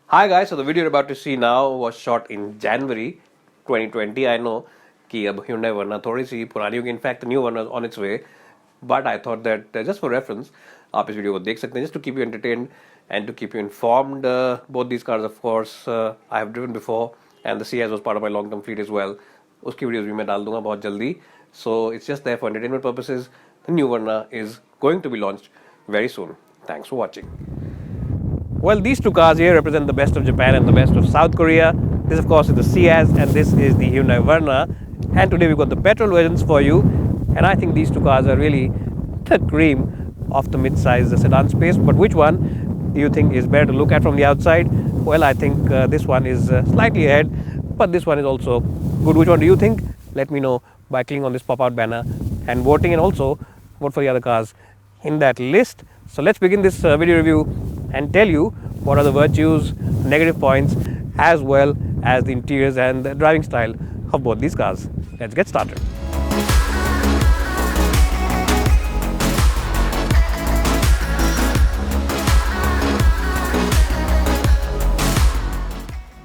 Hi guys, so the video you're about to see now was shot in January 2020. I know कि अब Hyundai Verna थोड़ी सी पुरानी होगी. In fact, the new one is on its way. But I thought that just for reference, आप इस video को देख सकते हैं just to keep you entertained and to keep you informed. Both these cars, of course, I have driven before, and the Ciaz was part of my long-term fleet as well. उसकी videos भी मैं डाल दूंगा बहुत जल्दी. So it's just there for entertainment purposes. The new Verna is going to be launched very soon. Thanks for watching. Well, these two cars here represent the best of Japan and the best of South Korea. This, of course, is the Ciaz and this is the Hyundai Verna. And today we've got the petrol versions for you. And I think these two cars are really the cream of the mid-size sedan space. But which one do you think is better to look at from the outside? Well, I think this one is slightly ahead, but this one is also good. Which one do you think? Let me know by clicking on this pop-out banner and voting, and also vote for the other cars in that list. So let's begin this video review and tell you what are the virtues, negative points, as well as the interiors and the driving style of both these cars. Let's get started.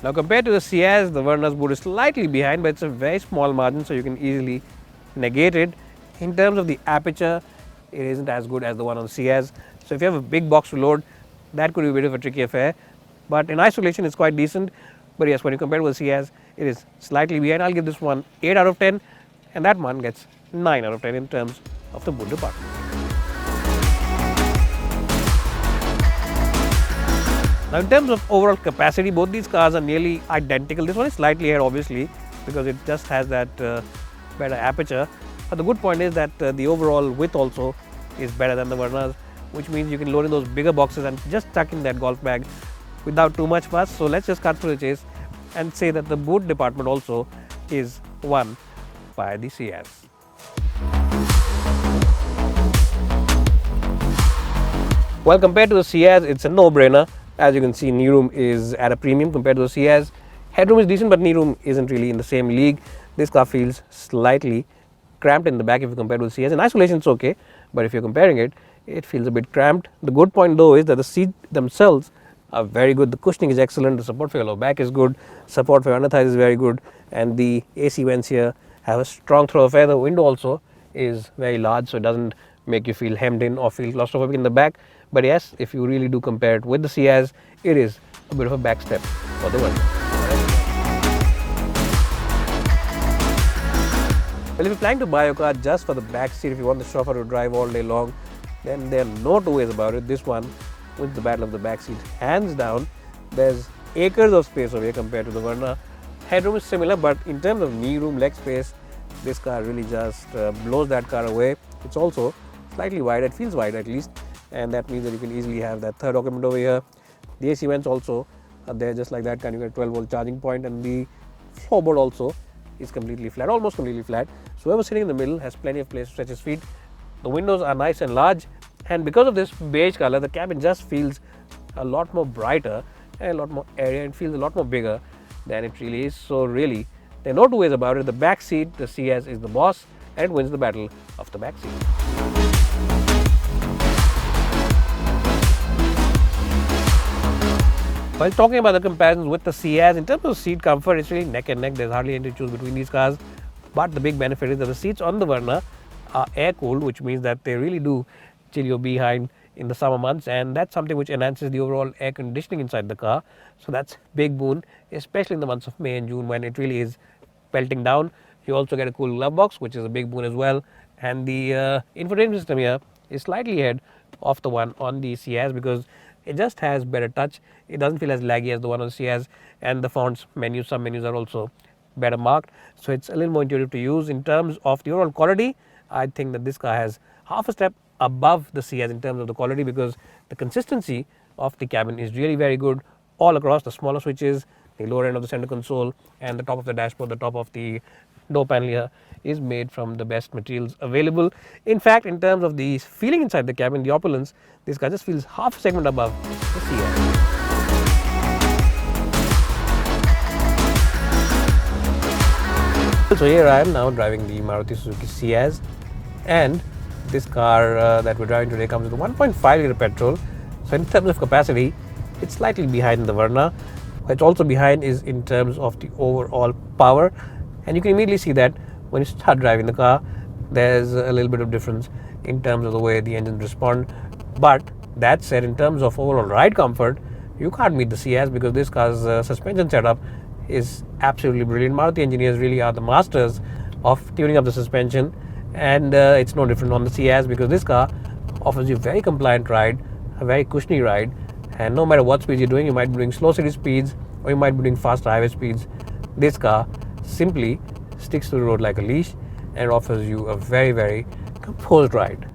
Now, compared to the Ciaz, the Verna's boot is slightly behind, but it's a very small margin, so you can easily negate it. In terms of the aperture, it isn't as good as the one on the Ciaz. So if you have a big box to load, that could be a bit of a tricky affair. But in isolation, it's quite decent. But yes, when you compare it with the Ciaz, it is slightly behind. I'll give this one 8 out of 10, and that one gets 9 out of 10 in terms of the boot department. Now, in terms of overall capacity, both these cars are nearly identical. This one is slightly ahead, obviously, because it just has that better aperture. But the good point is that the overall width also is better than the Verna's, which means you can load in those bigger boxes and just tuck in that golf bag without too much fuss. So let's just cut through the chase and say that the boot department also is won by the Ciaz. Well, compared to the Ciaz, it's a no-brainer. As you can see, knee room is at a premium compared to the Ciaz. Headroom is decent, but knee room isn't really in the same league. This car feels slightly cramped in the back if you compare to the Ciaz. In isolation, it's okay, but if you're comparing it, it feels a bit cramped. The good point though is that the seats themselves are very good. The cushioning is excellent. The support for your lower back is good. Support for your under thighs is very good. And the AC vents here have a strong throw of air. The window also is very large, so it doesn't make you feel hemmed in or feel claustrophobic in the back. But yes, if you really do compare it with the Ciaz, it is a bit of a back step for the Verna. Well, if you're planning to buy a car just for the back seat, if you want the chauffeur to drive all day long, then there are no two ways about it. This one wins the battle of the back seat, hands down. There's acres of space over here compared to the Verna. Headroom is similar, but in terms of knee room, leg space, this car really just blows that car away. It's also slightly wide. It feels wide at least, and that means that you can easily have that third occupant over here. The AC vents also are there just like that. Kind of get a 12-volt charging point, and the floorboard also is completely flat, almost completely flat. So whoever's sitting in the middle has plenty of place to stretch his feet. The windows are nice and large, and because of this beige color, the cabin just feels a lot more brighter and a lot more airy and feels a lot more bigger than it really is. So really, there are no two ways about it. The back seat, the Ciaz is the boss, and it wins the battle of the back seat. While talking about the comparisons with the Ciaz, in terms of seat comfort, it's really neck and neck. There's hardly anything to choose between these cars. But the big benefit is that the seats on the Verna are air cooled, which means that they really do chill your behind in the summer months, and that's something which enhances the overall air conditioning inside the car. So that's big boon, especially in the months of May and June when it really is pelting down. You also get a cool glove box, which is a big boon as well. And the infotainment system here is slightly ahead of the one on the Ciaz because it just has better touch. It doesn't feel as laggy as the one on the Ciaz, and the fonts menus, some menus are also better marked, so it's a little more intuitive to use. In terms of the overall quality, I think that this car has half a step above the Ciaz in terms of the quality, because the consistency of the cabin is really very good all across. The smaller switches, the lower end of the center console, and the top of the dashboard, the top of the door panel here is made from the best materials available. In fact, in terms of the feeling inside the cabin, the opulence, this car just feels half a segment above the Ciaz. So here I am now driving the Maruti Suzuki Ciaz, and this car that we're driving today comes with a 1.5 litre petrol. So in terms of capacity, it's slightly behind the Verna. It's also behind is in terms of the overall power, and you can immediately see that when you start driving the car, there's a little bit of difference in terms of the way the engines respond. But that said, in terms of overall ride comfort, you can't meet the Ciaz, because this car's suspension setup is absolutely brilliant. Maruti engineers really are the masters of tuning up the suspension, and it's no different on the Ciaz, because this car offers you a very compliant ride, a very cushiony ride, and no matter what speeds you're doing, you might be doing slow city speeds or you might be doing fast highway speeds, this car simply sticks to the road like a leash and offers you a very, very composed ride.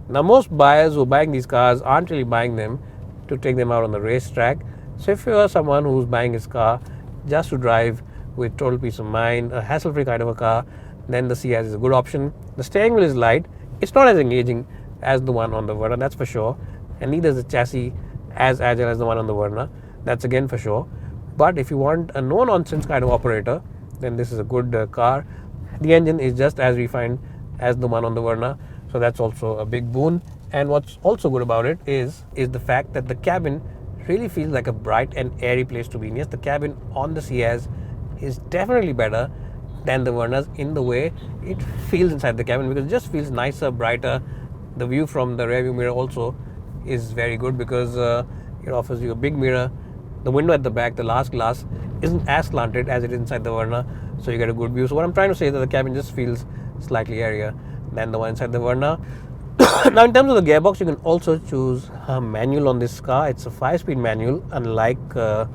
Now, most buyers who are buying these cars aren't really buying them to take them out on the racetrack. So if you're someone who's buying his car just to drive with total peace of mind, a hassle-free kind of a car, then the Ciaz is a good option. The steering wheel is light. It's not as engaging as the one on the Verna, that's for sure. And neither is the chassis as agile as the one on the Verna, that's again for sure. But if you want a no-nonsense kind of operator, then this is a good car. The engine is just as refined as the one on the Verna, so that's also a big boon. And what's also good about it is the fact that the cabin really feels like a bright and airy place to be in. Yes, the cabin on the Ciaz is definitely better than the Verna's in the way it feels inside the cabin, because it just feels nicer, brighter. The view from the rear view mirror also is very good, because it offers you a big mirror. The window at the back, the last glass, isn't as slanted as it is inside the Verna, so you get a good view. So what I'm trying to say is that the cabin just feels slightly airier than the one inside the Verna. Now, in terms of the gearbox, you can also choose a manual on this car. It's a 5-speed manual, unlike the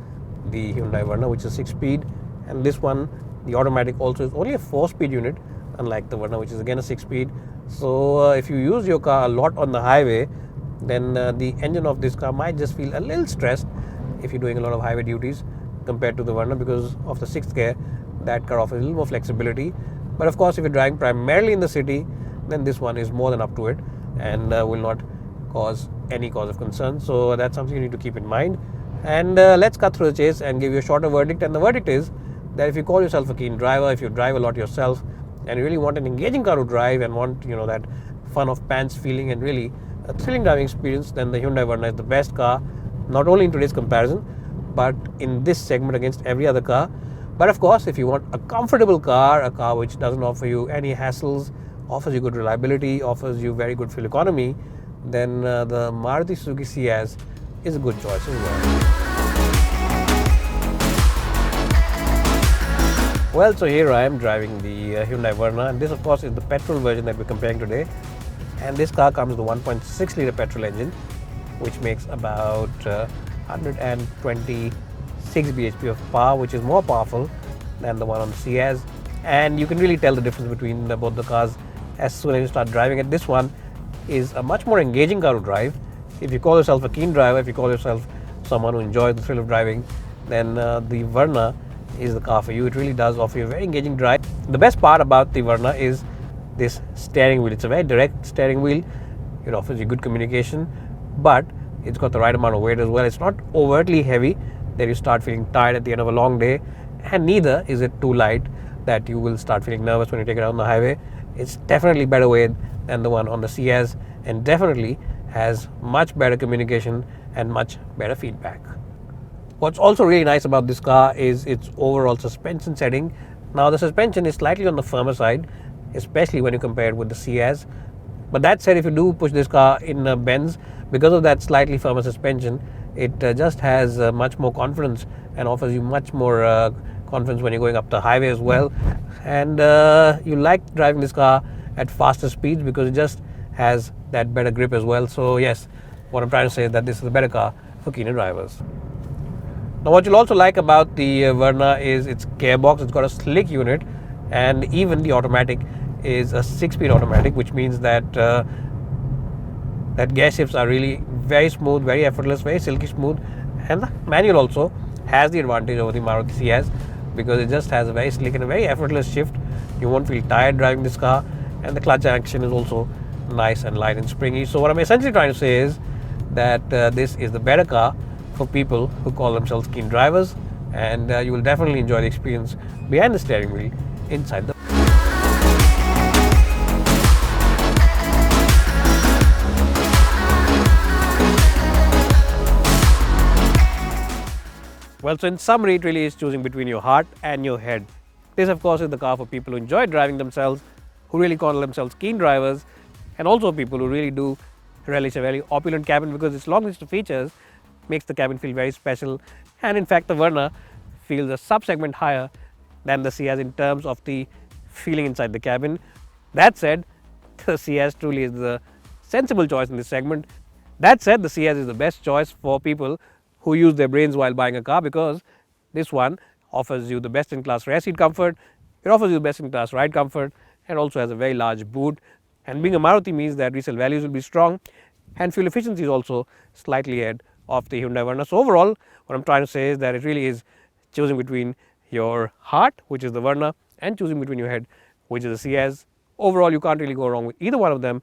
Hyundai Verna, which is 6-speed. And this one, the automatic, also is only a 4-speed unit, unlike the Verna, which is again a 6-speed. So if you use your car a lot on the highway, then the engine of this car might just feel a little stressed if you're doing a lot of highway duties compared to the Verna, because of the 6th gear. That car offers a little more flexibility. But of course, if you're driving primarily in the city, then this one is more than up to it and will not cause any cause of concern. So that's something you need to keep in mind. And let's cut through the chase and give you a shorter verdict. And the verdict is that if you call yourself a keen driver, if you drive a lot yourself and you really want an engaging car to drive and want that fun of pants feeling and really a thrilling driving experience, then the Hyundai Verna is the best car, not only in today's comparison, but in this segment against every other car. But of course, if you want a comfortable car, a car which doesn't offer you any hassles, offers you good reliability, offers you very good fuel economy, then the Maruti Suzuki Ciaz is a good choice as well. Well, so here I am driving the Hyundai Verna, and this of course is the petrol version that we're comparing today. And this car comes with a 1.6 litre petrol engine, which makes about 126 bhp of power, which is more powerful than the one on the Ciaz. And you can really tell the difference between both the cars as soon as you start driving it. This one is a much more engaging car to drive. If you call yourself a keen driver, if you call yourself someone who enjoys the thrill of driving, then the Verna is the car for you. It really does offer you a very engaging drive. The best part about the Verna is this steering wheel. It's a very direct steering wheel. It offers you good communication, but it's got the right amount of weight as well. It's not overtly heavy that you start feeling tired at the end of a long day, and neither is it too light that you will start feeling nervous when you take it out on the highway. It's definitely better weight than the one on the Ciaz, and definitely has much better communication and much better feedback. What's also really nice about this car is its overall suspension setting. Now, the suspension is slightly on the firmer side, especially when you compare it with the Ciaz. But that said, if you do push this car in bends, because of that slightly firmer suspension, it just has much more confidence and offers you much more confidence when you're going up the highway as well. And you like driving this car at faster speeds because it just has that better grip as well. So yes, what I'm trying to say is that this is a better car for keener drivers. Now, what you'll also like about the Verna is its gearbox. It's got a slick unit, and even the automatic is a 6-speed automatic, which means that that gear shifts are really very smooth, very effortless, very silky smooth. And the manual also has the advantage over the Maruti Ciaz, because it just has a very slick and a very effortless shift. You won't feel tired driving this car, and the clutch action is also nice and light and springy. So what I'm essentially trying to say is that this is the better car for people who call themselves keen drivers, and you will definitely enjoy the experience behind the steering wheel inside the Well, so in summary, it really is choosing between your heart and your head. This, of course, is the car for people who enjoy driving themselves, who really call themselves keen drivers, and also people who really do relish a very opulent cabin because its long list of features makes the cabin feel very special. And in fact, the Verna feels a sub-segment higher than the Ciaz in terms of the feeling inside the cabin. That said, the Ciaz truly is the sensible choice in this segment. That said, the Ciaz is the best choice for people who use their brains while buying a car because this one offers you the best in class rear seat comfort, it offers you best in class ride comfort, and also has a very large boot. And being a Maruti means that resale values will be strong and fuel efficiency is also slightly ahead of the Hyundai Verna. So overall, what I'm trying to say is that it really is choosing between your heart, which is the Verna, and choosing between your head, which is the Ciaz. Overall, you can't really go wrong with either one of them.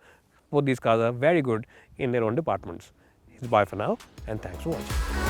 Both these cars are very good in their own departments. It's bye for now, and thanks for watching.